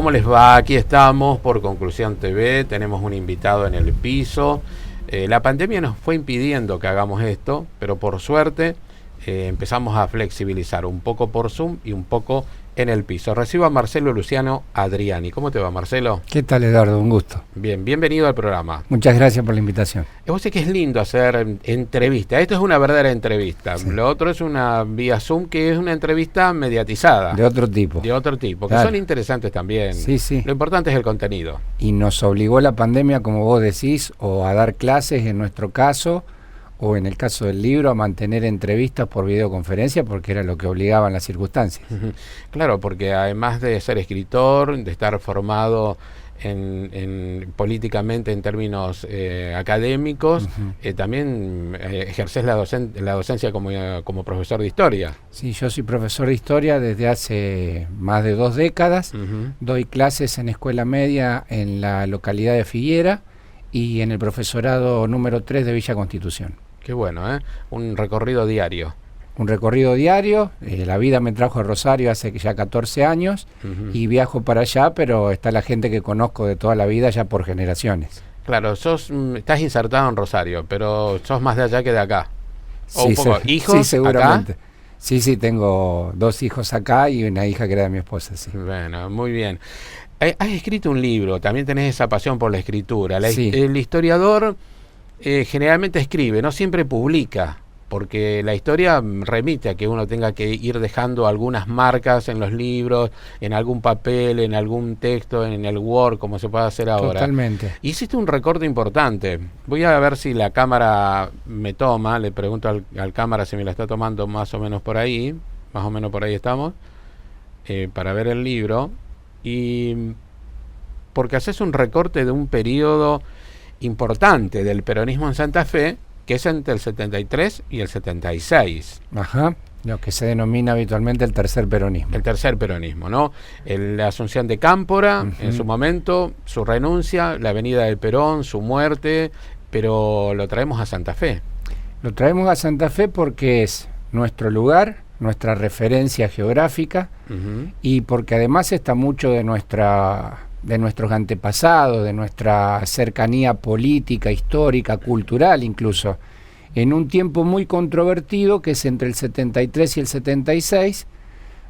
¿Cómo les va? Aquí estamos por Conclusión TV, tenemos un invitado en el piso. La pandemia nos fue impidiendo que hagamos esto, pero por suerte empezamos a flexibilizar un poco por Zoom y un poco en el piso. Recibo a Marcelo Luciano Adriani. ¿Cómo te va, Marcelo? ¿Qué tal, Eduardo? Un gusto. Bien, bienvenido al programa. Muchas gracias por la invitación. Vos sé que es lindo hacer entrevista. Esto es una verdadera entrevista. Sí. Lo otro es una vía Zoom, que es una entrevista mediatizada. De otro tipo. De otro tipo, claro. Que son interesantes también. Sí, sí. Lo importante es el contenido. Y nos obligó la pandemia, como vos decís, o a dar clases en nuestro caso, o en el caso del libro, a mantener entrevistas por videoconferencia, porque era lo que obligaban las circunstancias. Claro, porque además de ser escritor, de estar formado políticamente en términos académicos, también ejercés la docencia como profesor de historia. Sí, yo soy profesor de historia desde hace más de 2 décadas. Doy clases en escuela media en la localidad de Figuera y en el profesorado número 3 de Villa Constitución. Qué bueno, ¿eh? Un recorrido diario. Un recorrido diario, la vida me trajo a Rosario hace ya 14 años y viajo para allá, pero está la gente que conozco de toda la vida ya por generaciones. Claro, estás insertado en Rosario, pero sos más de allá que de acá. O sí, un poco. ¿Hijos sí, seguramente. Acá? Sí, tengo 2 hijos acá y una hija que era de mi esposa, sí. Bueno, muy bien. Has escrito un libro, también tenés esa pasión por la escritura. Sí. El historiador generalmente escribe, no siempre publica, porque la historia remite a que uno tenga que ir dejando algunas marcas en los libros, en algún papel, en algún texto, en el Word, como se puede hacer ahora. Totalmente. Hiciste un recorte importante. Voy a ver si la cámara me toma, le pregunto al cámara si me la está tomando más o menos por ahí estamos, para ver el libro. Y porque haces un recorte de un periodo importante del peronismo en Santa Fe, que es entre el 73 y el 76. Ajá, lo que se denomina habitualmente el tercer peronismo. El tercer peronismo, ¿no? La asunción de Cámpora, en su momento, su renuncia, la venida del Perón, su muerte, pero lo traemos a Santa Fe. Lo traemos a Santa Fe porque es nuestro lugar, nuestra referencia geográfica, y porque además está mucho de nuestros antepasados, de nuestra cercanía política, histórica, cultural incluso, en un tiempo muy controvertido que es entre el 73 y el 76,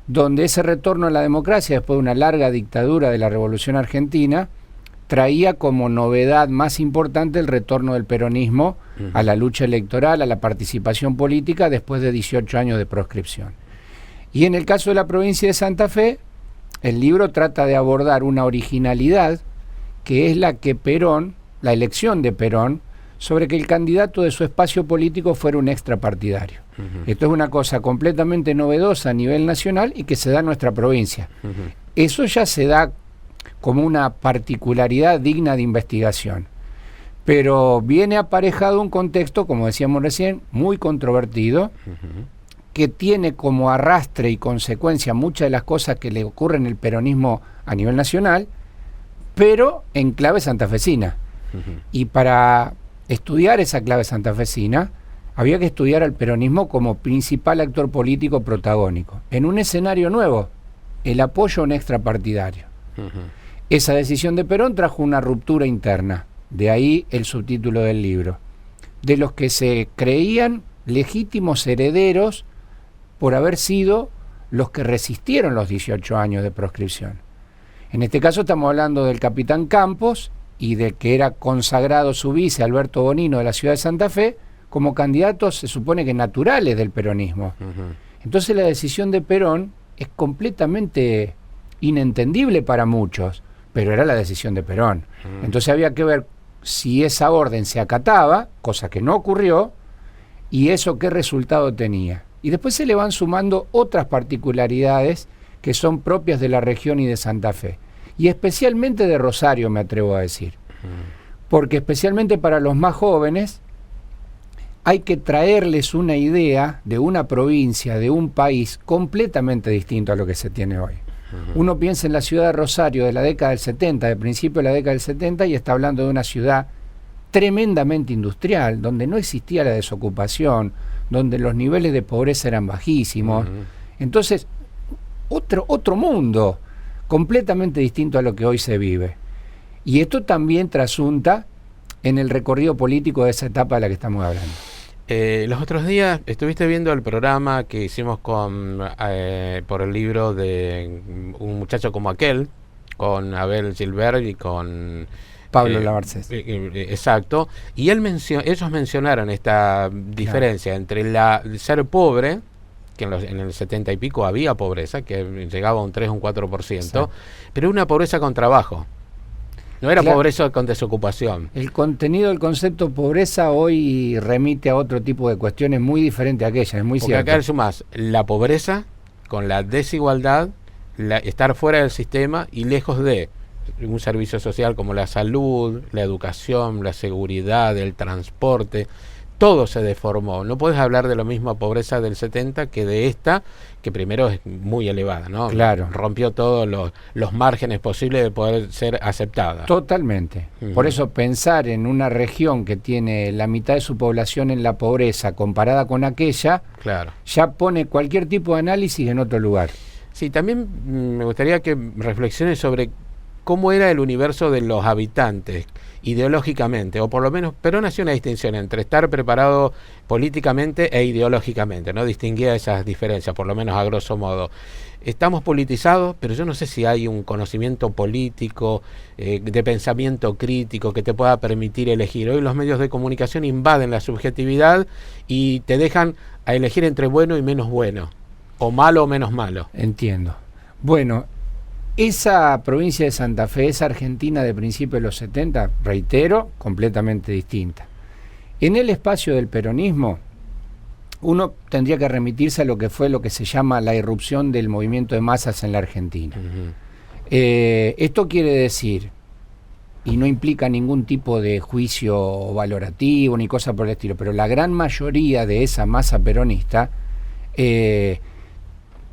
donde ese retorno a la democracia después de una larga dictadura de la Revolución Argentina traía como novedad más importante el retorno del peronismo a la lucha electoral, a la participación política después de 18 años de proscripción. Y en el caso de la provincia de Santa Fe, el libro trata de abordar una originalidad que es la que Perón, la elección de Perón, sobre que el candidato de su espacio político fuera un extrapartidario. Esto es una cosa completamente novedosa a nivel nacional y que se da en nuestra provincia. Eso ya se da como una particularidad digna de investigación. Pero viene aparejado un contexto, como decíamos recién, muy controvertido, que tiene como arrastre y consecuencia muchas de las cosas que le ocurren en el peronismo a nivel nacional, pero en clave santafesina. Y para estudiar esa clave santafesina, había que estudiar al peronismo como principal actor político protagónico, en un escenario nuevo, el apoyo a un extrapartidario. Esa decisión de Perón trajo una ruptura interna, de ahí el subtítulo del libro, de los que se creían legítimos herederos por haber sido los que resistieron los 18 años de proscripción. En este caso estamos hablando del capitán Campos y de que era consagrado su vice, Alberto Bonino, de la ciudad de Santa Fe, como candidatos, se supone que naturales del peronismo. Entonces la decisión de Perón es completamente inentendible para muchos, pero era la decisión de Perón. Entonces había que ver si esa orden se acataba, cosa que no ocurrió, y eso qué resultado tenía. Y después se le van sumando otras particularidades que son propias de la región y de Santa Fe. Y especialmente de Rosario, me atrevo a decir. Porque especialmente para los más jóvenes hay que traerles una idea de una provincia, de un país completamente distinto a lo que se tiene hoy. Uno piensa en la ciudad de Rosario de la década del 70, de principio de la década del 70, y está hablando de una ciudad tremendamente industrial, donde no existía la desocupación, donde los niveles de pobreza eran bajísimos. Entonces, otro mundo, completamente distinto a lo que hoy se vive. Y esto también trasunta en el recorrido político de esa etapa de la que estamos hablando. Los otros días estuviste viendo el programa que hicimos por el libro de Un muchacho como aquel, con Abel Gilbert y con Pablo Labarcés. Exacto. Y ellos mencionaron esta diferencia entre el ser pobre, que en el 70 y pico había pobreza, que llegaba a un 3 o un 4%, sí, pero una pobreza con trabajo. No era pobreza con desocupación. El contenido del concepto pobreza hoy remite a otro tipo de cuestiones muy diferentes a aquellas, es muy Porque cierto. acá sumás la pobreza con la desigualdad, estar fuera del sistema y lejos de un servicio social como la salud, la educación, la seguridad, el transporte. Todo se deformó. No puedes hablar de la misma pobreza del 70 que de esta, que primero es muy elevada, ¿no? Claro. Rompió todos los márgenes posibles de poder ser aceptada. Totalmente. Por eso pensar en una región que tiene la mitad de su población en la pobreza comparada con aquella, claro, ya pone cualquier tipo de análisis en otro lugar. Sí, también me gustaría que reflexiones sobre cómo era el universo de los habitantes ideológicamente, o por lo menos Perón hacía una distinción entre estar preparado políticamente e ideológicamente, no distinguía esas diferencias, por lo menos a grosso modo. Estamos politizados, pero yo no sé si hay un conocimiento político, de pensamiento crítico que te pueda permitir elegir. Hoy los medios de comunicación invaden la subjetividad y te dejan a elegir entre bueno y menos bueno, o malo o menos malo. Entiendo. Bueno, esa provincia de Santa Fe, esa Argentina de principios de los 70, reitero, completamente distinta. En el espacio del peronismo, uno tendría que remitirse a lo que fue lo que se llama la irrupción del movimiento de masas en la Argentina. Esto quiere decir, y no implica ningún tipo de juicio valorativo ni cosa por el estilo, pero la gran mayoría de esa masa peronista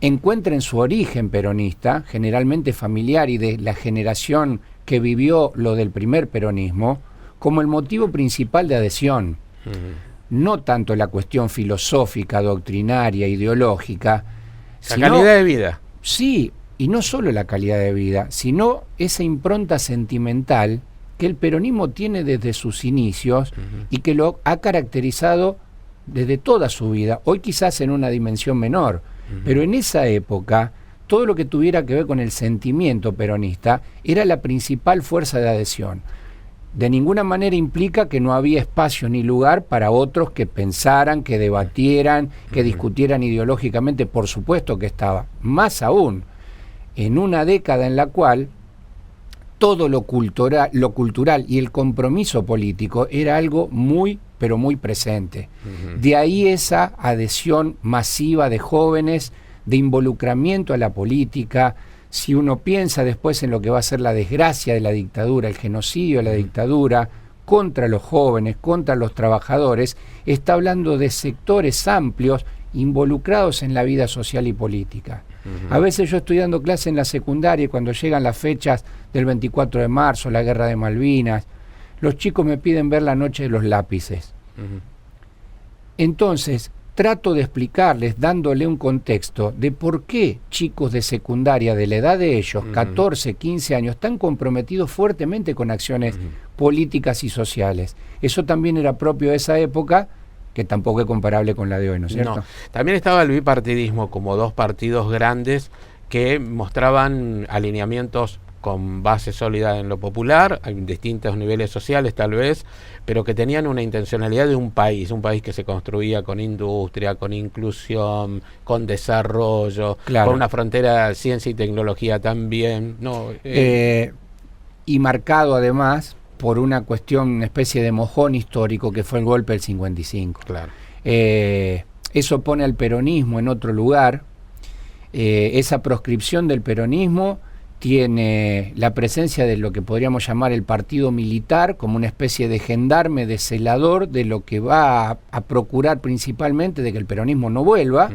encuentra en su origen peronista, generalmente familiar y de la generación que vivió lo del primer peronismo, como el motivo principal de adhesión. No tanto la cuestión filosófica, doctrinaria, ideológica. La calidad de vida. Sí, y no solo la calidad de vida, sino esa impronta sentimental que el peronismo tiene desde sus inicios y que lo ha caracterizado desde toda su vida, hoy quizás en una dimensión menor. Pero en esa época, todo lo que tuviera que ver con el sentimiento peronista era la principal fuerza de adhesión. De ninguna manera implica que no había espacio ni lugar para otros que pensaran, que debatieran, que discutieran ideológicamente. Por supuesto que estaba. Más aún, en una década en la cual todo lo cultural y el compromiso político era algo muy, pero muy presente. De ahí esa adhesión masiva de jóvenes, de involucramiento a la política. Si uno piensa después en lo que va a ser la desgracia de la dictadura, el genocidio de la dictadura, contra los jóvenes, contra los trabajadores, está hablando de sectores amplios involucrados en la vida social y política. A veces yo estoy dando clase en la secundaria y cuando llegan las fechas del 24 de marzo, la guerra de Malvinas, los chicos me piden ver La noche de los lápices. Entonces, trato de explicarles, dándole un contexto de por qué chicos de secundaria de la edad de ellos, 14, 15 años, están comprometidos fuertemente con acciones políticas y sociales. Eso también era propio de esa época, que tampoco es comparable con la de hoy, ¿no es cierto? No. También estaba el bipartidismo como dos partidos grandes que mostraban alineamientos con base sólida en lo popular, en distintos niveles sociales tal vez, pero que tenían una intencionalidad de un país que se construía con industria, con inclusión, con desarrollo, con una frontera de ciencia y tecnología también. Y marcado además por una cuestión, una especie de mojón histórico que fue el golpe del 55. Claro. Eso pone al peronismo en otro lugar. Esa proscripción del peronismo tiene la presencia de lo que podríamos llamar el partido militar como una especie de gendarme, de celador de lo que va a procurar principalmente de que el peronismo no vuelva,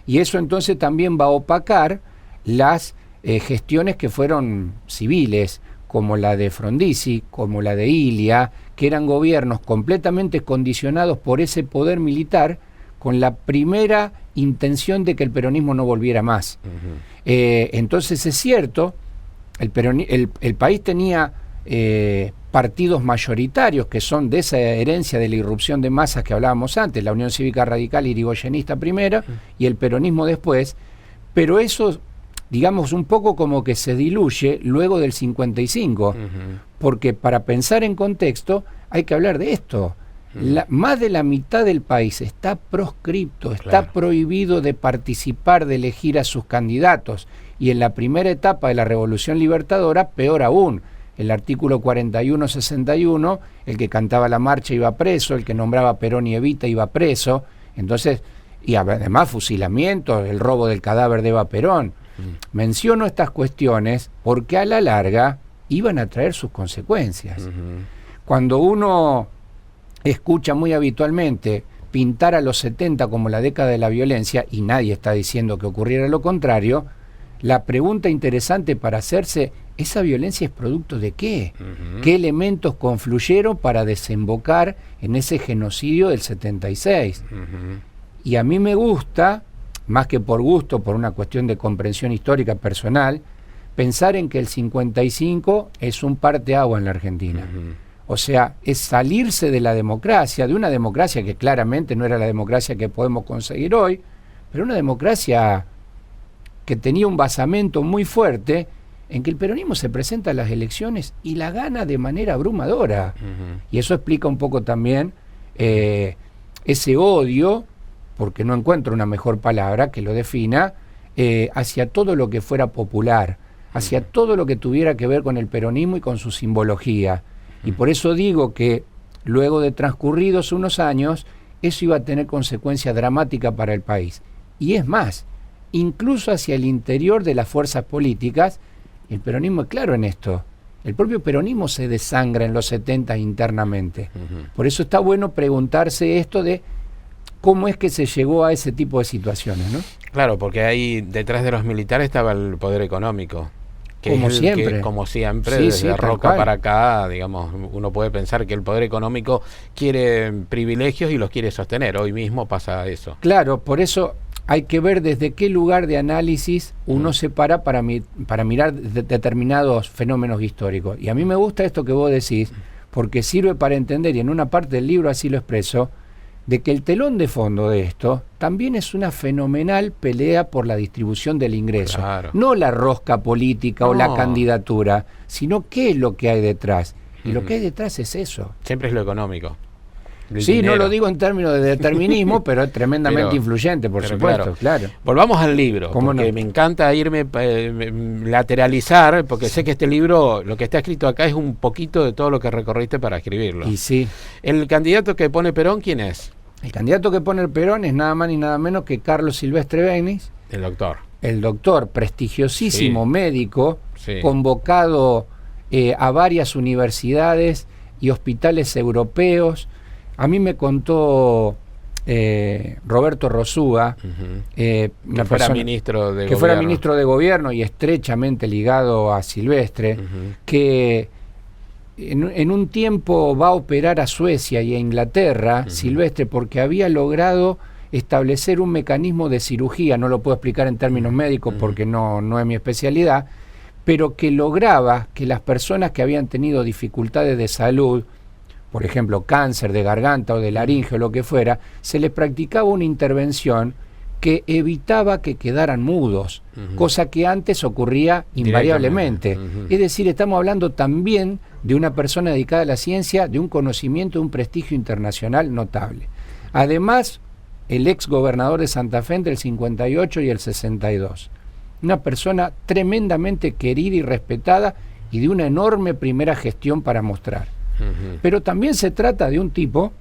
y eso entonces también va a opacar las gestiones que fueron civiles, como la de Frondizi, como la de Ilia, que eran gobiernos completamente condicionados por ese poder militar con la primera intención de que el peronismo no volviera más. Entonces es cierto el país tenía partidos mayoritarios que son de esa herencia de la irrupción de masas que hablábamos antes, la Unión Cívica Radical irigoyenista primero y el peronismo después, pero eso, digamos, un poco como que se diluye luego del 55, porque para pensar en contexto hay que hablar de esto. Más de la mitad del país está proscripto, está prohibido de participar, de elegir a sus candidatos, y en la primera etapa de la Revolución Libertadora, peor aún. El artículo 41-61, el que cantaba la marcha iba preso, el que nombraba Perón y Evita iba preso, entonces, y además fusilamientos, el robo del cadáver de Eva Perón. Menciono estas cuestiones porque a la larga iban a traer sus consecuencias. Cuando uno escucha muy habitualmente pintar a los 70 como la década de la violencia, y nadie está diciendo que ocurriera lo contrario, la pregunta interesante para hacerse, ¿esa violencia es producto de qué? ¿Qué elementos confluyeron para desembocar en ese genocidio del 76? Y a mí me gusta, más que por gusto, por una cuestión de comprensión histórica personal, pensar en que el 55 es un parteaguas en la Argentina. O sea, es salirse de la democracia, de una democracia que claramente no era la democracia que podemos conseguir hoy, pero una democracia que tenía un basamento muy fuerte en que el peronismo se presenta a las elecciones y la gana de manera abrumadora. Y eso explica un poco también ese odio, porque no encuentro una mejor palabra que lo defina, hacia todo lo que fuera popular, hacia todo lo que tuviera que ver con el peronismo y con su simbología. Y por eso digo que luego de transcurridos unos años, eso iba a tener consecuencias dramáticas para el país. Y es más, incluso hacia el interior de las fuerzas políticas, el peronismo es claro en esto. El propio peronismo se desangra en los 70 internamente. Por eso está bueno preguntarse esto de cómo es que se llegó a ese tipo de situaciones, ¿no? Claro, porque ahí detrás de los militares estaba el poder económico. Que como, es siempre. Que, como siempre, desde Roca para acá, digamos, uno puede pensar que el poder económico quiere privilegios y los quiere sostener. Hoy mismo pasa eso. Claro, por eso hay que ver desde qué lugar de análisis uno se para mirar determinados fenómenos históricos. Y a mí me gusta esto que vos decís, porque sirve para entender, y en una parte del libro así lo expreso, de que el telón de fondo de esto también es una fenomenal pelea por la distribución del ingreso. Claro. No la rosca política o la candidatura, sino qué es lo que hay detrás. Y lo que hay detrás es eso. Siempre es lo económico. Sí, dinero. No lo digo en términos de determinismo, pero es tremendamente influyente, por supuesto. Claro. Volvamos al libro, porque me encanta irme lateralizar, porque sé que este libro, lo que está escrito acá es un poquito de todo lo que recorriste para escribirlo. Y sí. ¿El candidato que pone Perón quién es? El candidato que pone el Perón es nada más ni nada menos que Carlos Silvestre Benis. El doctor. El doctor, prestigiosísimo médico, convocado a varias universidades y hospitales europeos. A mí me contó Roberto Rosúa, que fuera ministro de gobierno y estrechamente ligado a Silvestre, que en un tiempo va a operar a Suecia y a Inglaterra, Silvestre, porque había logrado establecer un mecanismo de cirugía, no lo puedo explicar en términos médicos porque no es mi especialidad, pero que lograba que las personas que habían tenido dificultades de salud, por ejemplo, cáncer de garganta o de laringe o lo que fuera, se les practicaba una intervención que evitaba que quedaran mudos, cosa que antes ocurría invariablemente. Es decir, estamos hablando también de una persona dedicada a la ciencia, de un conocimiento, de un prestigio internacional notable. Además, el ex gobernador de Santa Fe entre el 58 y el 62. Una persona tremendamente querida y respetada y de una enorme primera gestión para mostrar. Pero también se trata de un tipo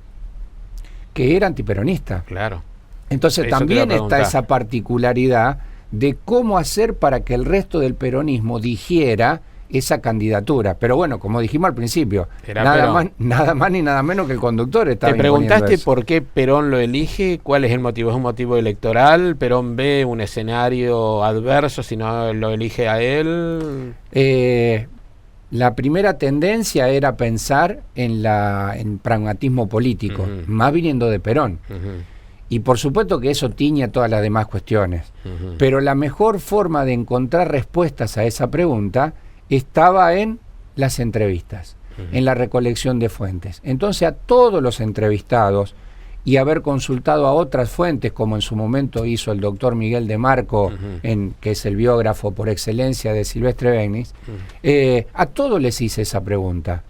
que era antiperonista. Claro. Entonces también está esa particularidad de cómo hacer para que el resto del peronismo digiera esa candidatura. Pero bueno, como dijimos al principio, nada más ni nada menos que el conductor estaba. ¿Te preguntaste por qué Perón lo elige? ¿Cuál es el motivo? ¿Es un motivo electoral? ¿Perón ve un escenario adverso si no lo elige a él? La primera tendencia era pensar en pragmatismo político, más viniendo de Perón. Y por supuesto que eso tiñe todas las demás cuestiones. Pero la mejor forma de encontrar respuestas a esa pregunta estaba en las entrevistas, en la recolección de fuentes. Entonces a todos los entrevistados y haber consultado a otras fuentes, como en su momento hizo el doctor Miguel de Marco, que es el biógrafo por excelencia de Silvestre Béniz, a todos les hice esa pregunta.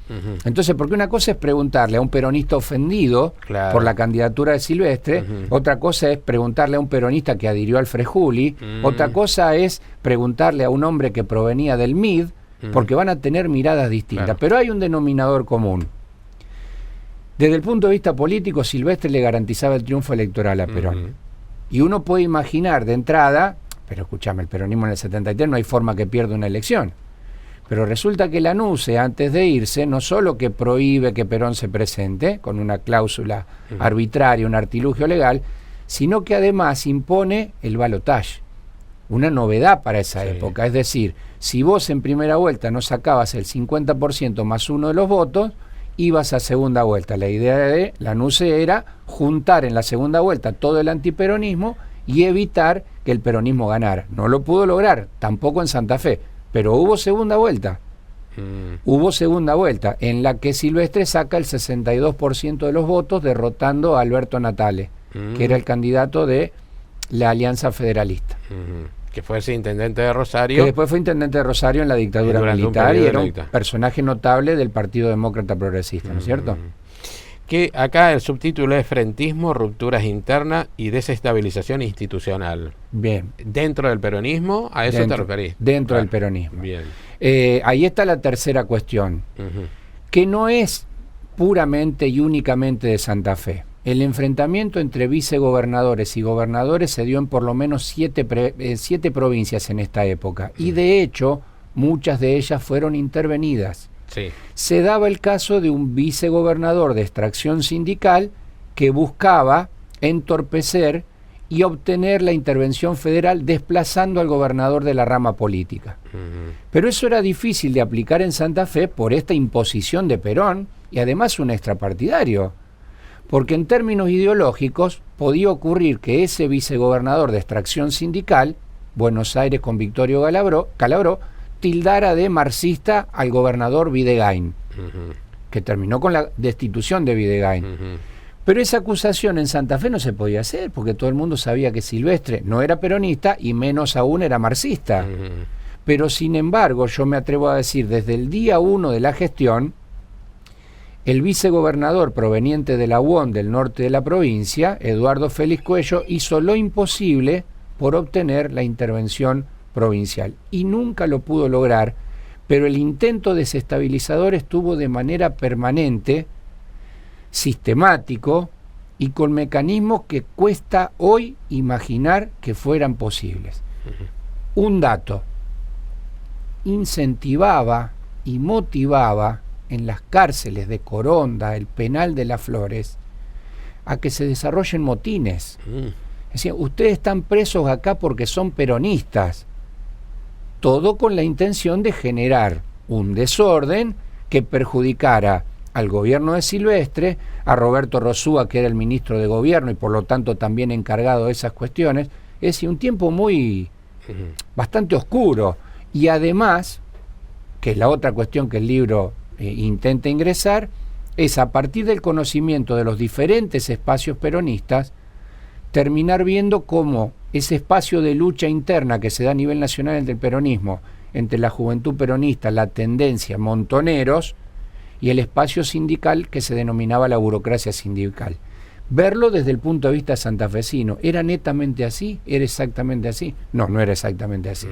Entonces, porque una cosa es preguntarle a un peronista ofendido por la candidatura de Silvestre, otra cosa es preguntarle a un peronista que adhirió al Frejuli, otra cosa es preguntarle a un hombre que provenía del MID, porque van a tener miradas distintas. Pero hay un denominador común. Desde el punto de vista político, Silvestre le garantizaba el triunfo electoral a Perón. Y uno puede imaginar de entrada, pero escúchame, el peronismo en el 73 no hay forma que pierda una elección. Pero resulta que Lanuse, antes de irse, no solo que prohíbe que Perón se presente, con una cláusula arbitraria, un artilugio legal, sino que además impone el balotaje. Una novedad para esa época. Es decir, si vos en primera vuelta no sacabas el 50% más uno de los votos, ibas a segunda vuelta. La idea de Lanuse era juntar en la segunda vuelta todo el antiperonismo y evitar que el peronismo ganara. No lo pudo lograr, tampoco en Santa Fe, pero hubo segunda vuelta. Hubo segunda vuelta en la que Silvestre saca el 62% de los votos, derrotando a Alberto Natale, que era el candidato de la Alianza Federalista. Que fue ese intendente de Rosario. Que después fue intendente de Rosario en la dictadura militar y era un personaje notable del Partido Demócrata Progresista, ¿no es cierto? Que acá el subtítulo es Frentismo, rupturas internas y desestabilización institucional. Bien. ¿Dentro del peronismo? ¿A eso te referís? Dentro del peronismo. Bien. Ahí está la tercera cuestión, que no es puramente y únicamente de Santa Fe. El enfrentamiento entre vicegobernadores y gobernadores se dio en por lo menos 7 provincias en esta época. Y de hecho, muchas de ellas fueron intervenidas. Sí. Se daba el caso de un vicegobernador de extracción sindical que buscaba entorpecer y obtener la intervención federal desplazando al gobernador de la rama política. Pero eso era difícil de aplicar en Santa Fe por esta imposición de Perón y además un extrapartidario. Porque en términos ideológicos podía ocurrir que ese vicegobernador de extracción sindical, Buenos Aires con Victorio Calabró, tildara de marxista al gobernador Videgain, que terminó con la destitución de Videgain. Pero esa acusación en Santa Fe no se podía hacer, porque todo el mundo sabía que Silvestre no era peronista y menos aún era marxista. Pero sin embargo, yo me atrevo a decir, desde el día 1 de la gestión, el vicegobernador proveniente de la UON del norte de la provincia, Eduardo Félix Cuello, hizo lo imposible por obtener la intervención provincial. Y nunca lo pudo lograr, pero el intento desestabilizador estuvo de manera permanente, sistemático y con mecanismos que cuesta hoy imaginar que fueran posibles. Un dato: incentivaba y motivaba en las cárceles de Coronda, el penal de Las Flores, a que se desarrollen motines. Es decir, ustedes están presos acá porque son peronistas. Todo con la intención de generar un desorden que perjudicara al gobierno de Silvestre, a Roberto Rosúa, que era el ministro de gobierno y por lo tanto también encargado de esas cuestiones. Es decir, un tiempo bastante oscuro. Y además, que es la otra cuestión que el libro intenta ingresar, es a partir del conocimiento de los diferentes espacios peronistas, terminar viendo cómo ese espacio de lucha interna que se da a nivel nacional del peronismo, entre la juventud peronista, la tendencia Montoneros, y el espacio sindical que se denominaba la burocracia sindical. Verlo desde el punto de vista santafesino, ¿era netamente así? ¿Era exactamente así? No, no era exactamente así.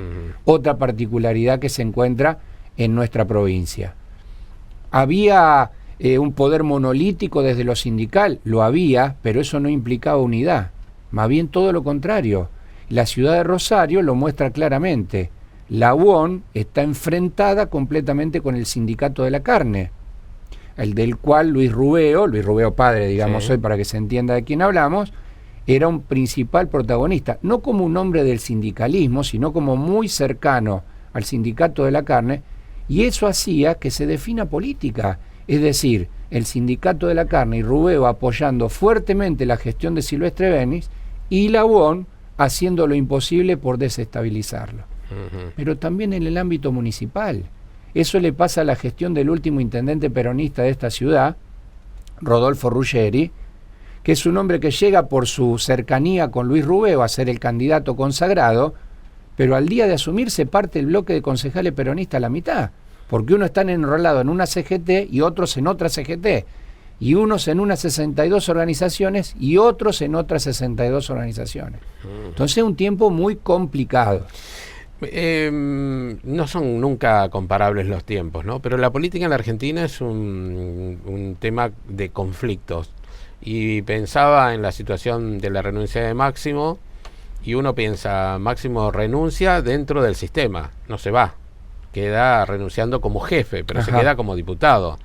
Otra particularidad que se encuentra en nuestra provincia. ¿Había un poder monolítico desde lo sindical? Lo había, pero eso no implicaba unidad. Más bien todo lo contrario. La ciudad de Rosario lo muestra claramente. La UON está enfrentada completamente con el sindicato de la carne, el del cual Luis Rubeo padre, digamos hoy para que se entienda de quién hablamos, era un principal protagonista, no como un hombre del sindicalismo, sino como muy cercano al sindicato de la carne, y eso hacía que se defina política, es decir, el sindicato de la carne y Rubeo apoyando fuertemente la gestión de Silvestre Béniz y la UON haciendo lo imposible por desestabilizarlo. Pero también en el ámbito municipal. Eso le pasa a la gestión del último intendente peronista de esta ciudad, Rodolfo Ruggeri, que es un hombre que llega por su cercanía con Luis Rubeo a ser el candidato consagrado, pero al día de asumir se parte el bloque de concejales peronistas a la mitad, porque unos están enrolados en una CGT y otros en otra CGT, y unos en unas 62 organizaciones y otros en otras 62 organizaciones. Entonces es un tiempo muy complicado. No son nunca comparables los tiempos, ¿no? Pero la política en la Argentina es un tema de conflictos. Y pensaba en la situación de la renuncia de Máximo, y uno piensa, Máximo renuncia dentro del sistema, no se va, queda renunciando como jefe, pero se queda como diputado.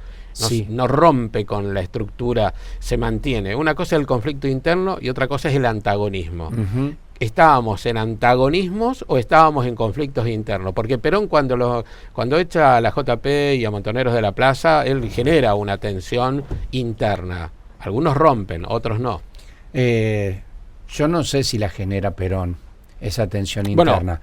No rompe con la estructura, se mantiene. Una cosa es el conflicto interno y otra cosa es el antagonismo. ¿Estábamos en antagonismos o estábamos en conflictos internos? Porque Perón cuando echa a la JP y a Montoneros de la Plaza, él genera una tensión interna. Algunos rompen, otros no. Yo no sé si la genera Perón, esa tensión interna.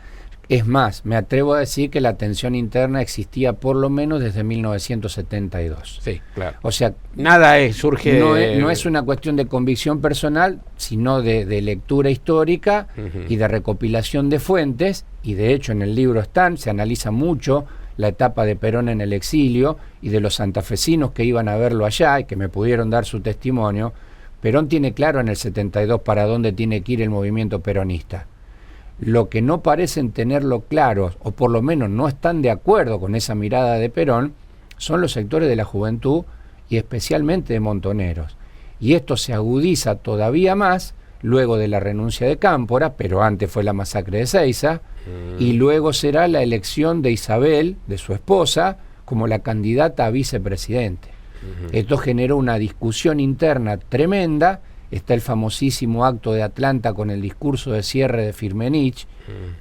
Es más, me atrevo a decir que la tensión interna existía por lo menos desde 1972. Sí, claro. O sea, nada surge... No es una cuestión de convicción personal, sino de lectura histórica y de recopilación de fuentes, y de hecho en el libro se analiza mucho la etapa de Perón en el exilio y de los santafesinos que iban a verlo allá y que me pudieron dar su testimonio. Perón tiene claro en el 72 para dónde tiene que ir el movimiento peronista. Lo que no parecen tenerlo claro, o por lo menos no están de acuerdo con esa mirada de Perón, son los sectores de la juventud y especialmente de Montoneros. Y esto se agudiza todavía más luego de la renuncia de Cámpora, pero antes fue la masacre de Ezeiza, y luego será la elección de Isabel, de su esposa, como la candidata a vicepresidente. Esto generó una discusión interna tremenda. Está el famosísimo acto de Atlanta con el discurso de cierre de Firmenich,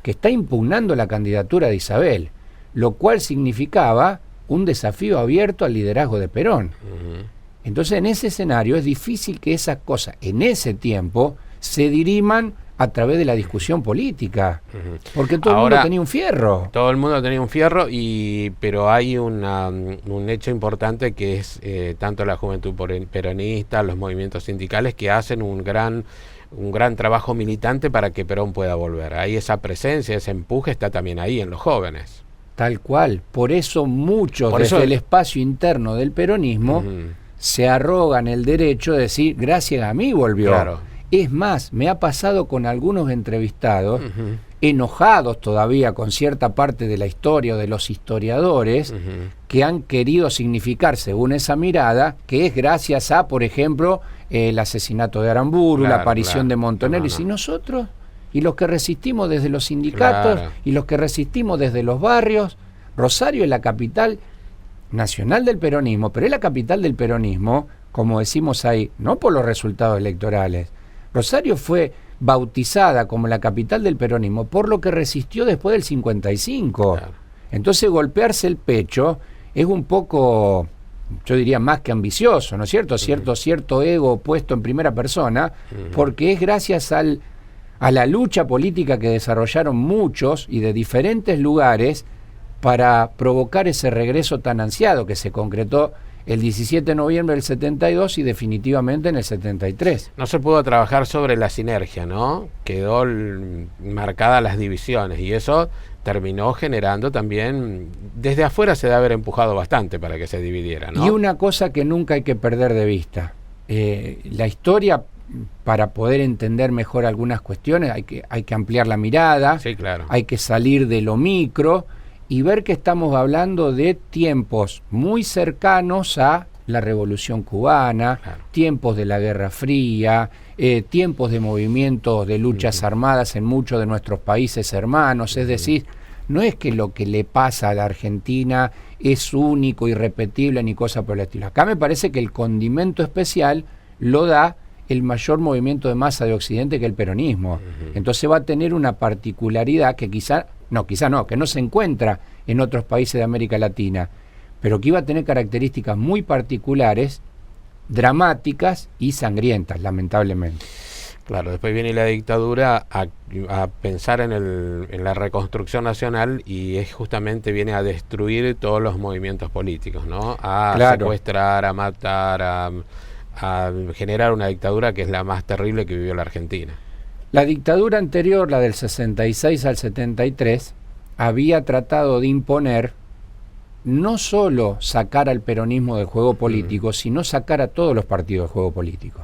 que está impugnando la candidatura de Isabel, lo cual significaba un desafío abierto al liderazgo de Perón. Entonces, en ese escenario es difícil que esas cosas, en ese tiempo, se diriman a través de la discusión política, porque todo el mundo tenía un fierro. Todo el mundo tenía un fierro, pero hay un hecho importante que es tanto la juventud peronista, los movimientos sindicales, que hacen un gran trabajo militante para que Perón pueda volver. Ahí esa presencia, ese empuje está también ahí en los jóvenes. Tal cual. Por eso muchos desde el espacio interno del peronismo se arrogan el derecho de decir, gracias a mí volvió. Claro. Es más, me ha pasado con algunos entrevistados, enojados todavía con cierta parte de la historia o de los historiadores, que han querido significar, según esa mirada, que es gracias a, por ejemplo, el asesinato de Aramburu, la aparición de Montoneros. ¿Y nosotros? ¿Y los que resistimos desde los sindicatos? ¿Y los que resistimos desde los barrios? Rosario es la capital nacional del peronismo, pero es la capital del peronismo, como decimos ahí, no por los resultados electorales. Rosario fue bautizada como la capital del peronismo por lo que resistió después del 55. Claro. Entonces golpearse el pecho es un poco, yo diría, más que ambicioso, ¿no es cierto? Cierto ego puesto en primera persona, porque es gracias a la lucha política que desarrollaron muchos y de diferentes lugares para provocar ese regreso tan ansiado que se concretó el 17 de noviembre del 72 y definitivamente en el 73. No se pudo trabajar sobre la sinergia, ¿no? Quedó marcadas las divisiones y eso terminó generando también, desde afuera se debe haber empujado bastante para que se dividiera, ¿no? Y una cosa que nunca hay que perder de vista, la historia, para poder entender mejor algunas cuestiones, hay que ampliar la mirada, sí, claro. Hay que salir de lo micro y ver que estamos hablando de tiempos muy cercanos a la Revolución Cubana, claro. Tiempos de la Guerra Fría, tiempos de movimientos de luchas armadas en muchos de nuestros países hermanos, es decir, no es que lo que le pasa a la Argentina es único, irrepetible, ni cosa por el estilo. Acá me parece que el condimento especial lo da el mayor movimiento de masa de Occidente, que el peronismo. Entonces va a tener una particularidad que que no se encuentra en otros países de América Latina, pero que iba a tener características muy particulares, dramáticas y sangrientas, lamentablemente. Claro, después viene la dictadura a pensar en la reconstrucción nacional y es justamente viene a destruir todos los movimientos políticos, ¿no? A Claro. secuestrar, a matar, a generar una dictadura que es la más terrible que vivió la Argentina. La dictadura anterior, la del 66 al 73, había tratado de imponer no solo sacar al peronismo del juego político, sino sacar a todos los partidos del juego político.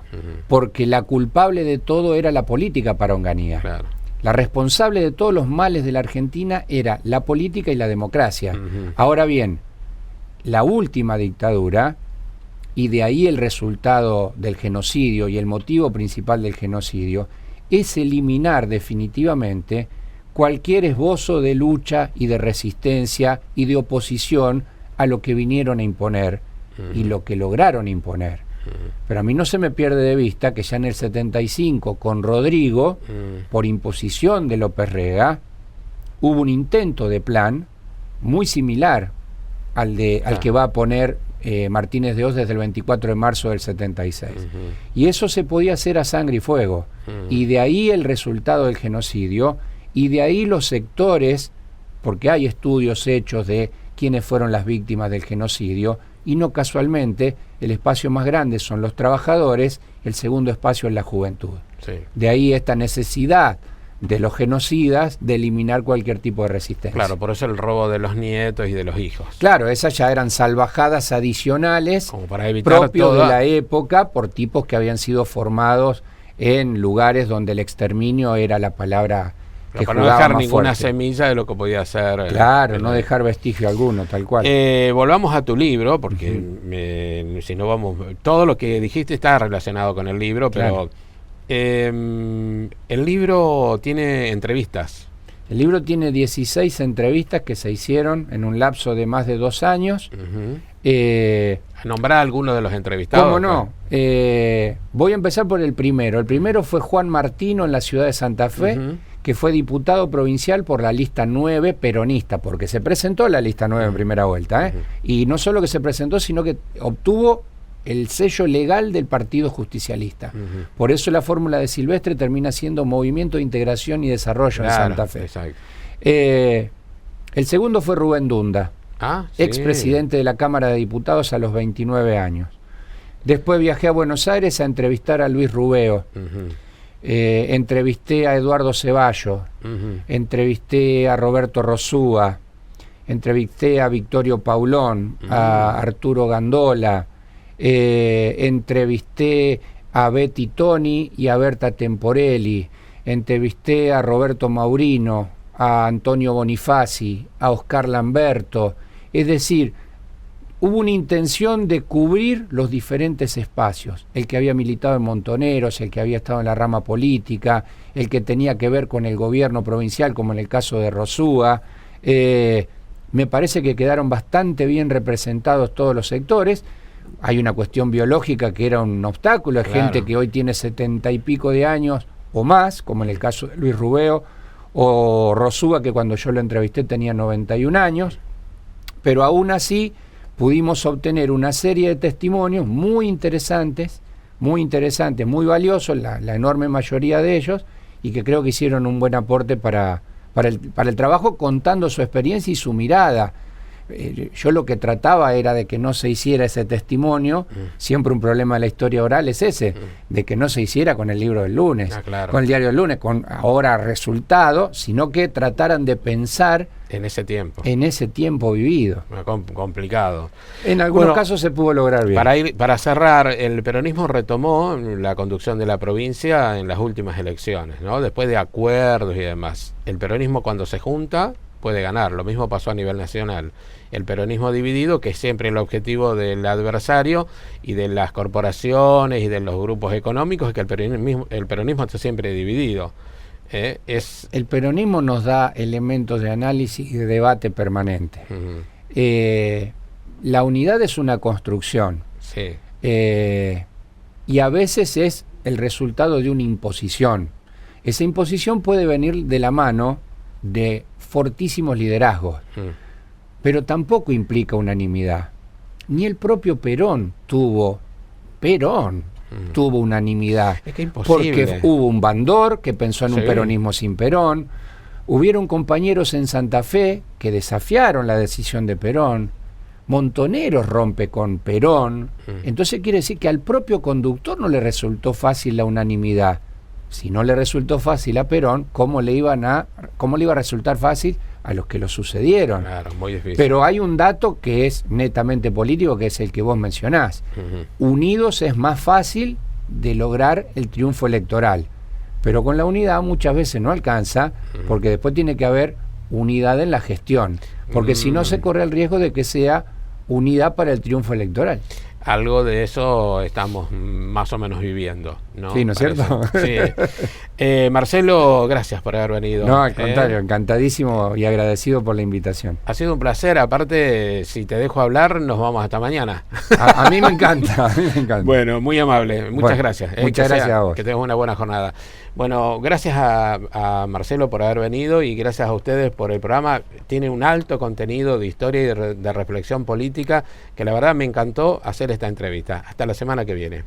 Porque la culpable de todo era la política para Onganía. Claro. La responsable de todos los males de la Argentina era la política y la democracia. Ahora bien, la última dictadura, y de ahí el resultado del genocidio y el motivo principal del genocidio, es eliminar definitivamente cualquier esbozo de lucha y de resistencia y de oposición a lo que vinieron a imponer y lo que lograron imponer. Pero a mí no se me pierde de vista que ya en el 75 con Rodrigo, por imposición de López Rega, hubo un intento de plan muy similar al que va a poner Martínez de Oz desde el 24 de marzo del 76. Y eso se podía hacer a sangre y fuego. Y de ahí el resultado del genocidio, y de ahí los sectores, porque hay estudios hechos de quiénes fueron las víctimas del genocidio, y no casualmente el espacio más grande son los trabajadores, el segundo espacio es la juventud. Sí. De ahí esta necesidad de los genocidas de eliminar cualquier tipo de resistencia. Claro, por eso el robo de los nietos y de los hijos. Claro, esas ya eran salvajadas adicionales Como para evitar propios de la época por tipos que habían sido formados en lugares donde el exterminio era la palabra que para no jugaba dejar más ninguna fuerte. semilla de lo que podía ser. Claro, no dejar vestigio alguno, tal cual. Volvamos a tu libro, porque si no vamos. Todo lo que dijiste está relacionado con el libro, pero el libro tiene entrevistas. El libro tiene 16 entrevistas que se hicieron en un lapso de más de 2 años. Nombrar a alguno de los entrevistados. ¿Cómo no? Voy a empezar por el primero. El primero fue Juan Martino en la ciudad de Santa Fe, que fue diputado provincial por la lista 9 peronista, porque se presentó la lista 9 en primera vuelta. Y no solo que se presentó, sino que obtuvo el sello legal del Partido Justicialista. Por eso la fórmula de Silvestre termina siendo Movimiento de Integración y Desarrollo en Santa Fe. Exacto. El segundo fue Rubén Dunda, Sí. expresidente de la Cámara de Diputados a los 29 años. Después viajé a Buenos Aires a entrevistar a Luis Rubeo. Entrevisté a Eduardo Ceballos, entrevisté a Roberto Rosúa, entrevisté a Victorio Paulón, a Arturo Gandola, entrevisté a Betty Toni y a Berta Temporelli, entrevisté a Roberto Maurino, a Antonio Bonifaci, a Oscar Lamberto. Es decir, hubo una intención de cubrir los diferentes espacios, el que había militado en Montoneros, el que había estado en la rama política, el que tenía que ver con el gobierno provincial, como en el caso de Rosúa. Me parece que quedaron bastante bien representados todos los sectores. Hay una cuestión biológica que era un obstáculo, hay gente que hoy tiene 70 y pico de años o más, como en el caso de Luis Rubeo, o Rosúa, que cuando yo lo entrevisté tenía 91 años, pero aún así pudimos obtener una serie de testimonios muy interesantes, muy valiosos, la enorme mayoría de ellos, y que creo que hicieron un buen aporte para el trabajo, contando su experiencia y su mirada. Yo lo que trataba era de que no se hiciera ese testimonio, siempre un problema de la historia oral es ese, de que no se hiciera con el libro del lunes, con el diario del lunes, con ahora resultado, sino que trataran de pensar en ese tiempo vivido. Complicado. En algunos casos se pudo lograr bien. Para cerrar, el peronismo retomó la conducción de la provincia en las últimas elecciones, ¿no? Después de acuerdos y demás. El peronismo, cuando se junta, puede ganar. Lo mismo pasó a nivel nacional. El peronismo dividido, que es siempre el objetivo del adversario y de las corporaciones y de los grupos económicos, es que el peronismo está siempre dividido. El peronismo nos da elementos de análisis y de debate permanente. La unidad es una construcción. Sí. Y a veces es el resultado de una imposición. Esa imposición puede venir de la mano de fortísimos liderazgos, pero tampoco implica unanimidad. Ni el propio Perón tuvo tuvo unanimidad. Es que imposible. Porque hubo un Bandor que pensó en un Sí. peronismo sin Perón. Hubieron compañeros en Santa Fe que desafiaron la decisión de Perón. Montoneros rompe con Perón. Entonces quiere decir que al propio conductor no le resultó fácil la unanimidad. Si no le resultó fácil a Perón, ¿cómo le iba a resultar fácil a los que lo sucedieron? Claro, muy difícil. Pero hay un dato que es netamente político, que es el que vos mencionás. Unidos es más fácil de lograr el triunfo electoral. Pero con la unidad muchas veces no alcanza, porque después tiene que haber unidad en la gestión. Porque si no se corre el riesgo de que sea unidad para el triunfo electoral. Algo de eso estamos más o menos viviendo, ¿no? Sí, ¿no es cierto? Sí. Marcelo, gracias por haber venido. No, al contrario, encantadísimo y agradecido por la invitación. Ha sido un placer. Aparte, si te dejo hablar, nos vamos hasta mañana. A mí me encanta, a mí me encanta. Bueno, muy amable. Muchas gracias. Muchas gracias a vos. Que tengas una buena jornada. Bueno, gracias a Marcelo por haber venido y gracias a ustedes por el programa. Tiene un alto contenido de historia y de reflexión política que la verdad me encantó hacer esta entrevista. Hasta la semana que viene.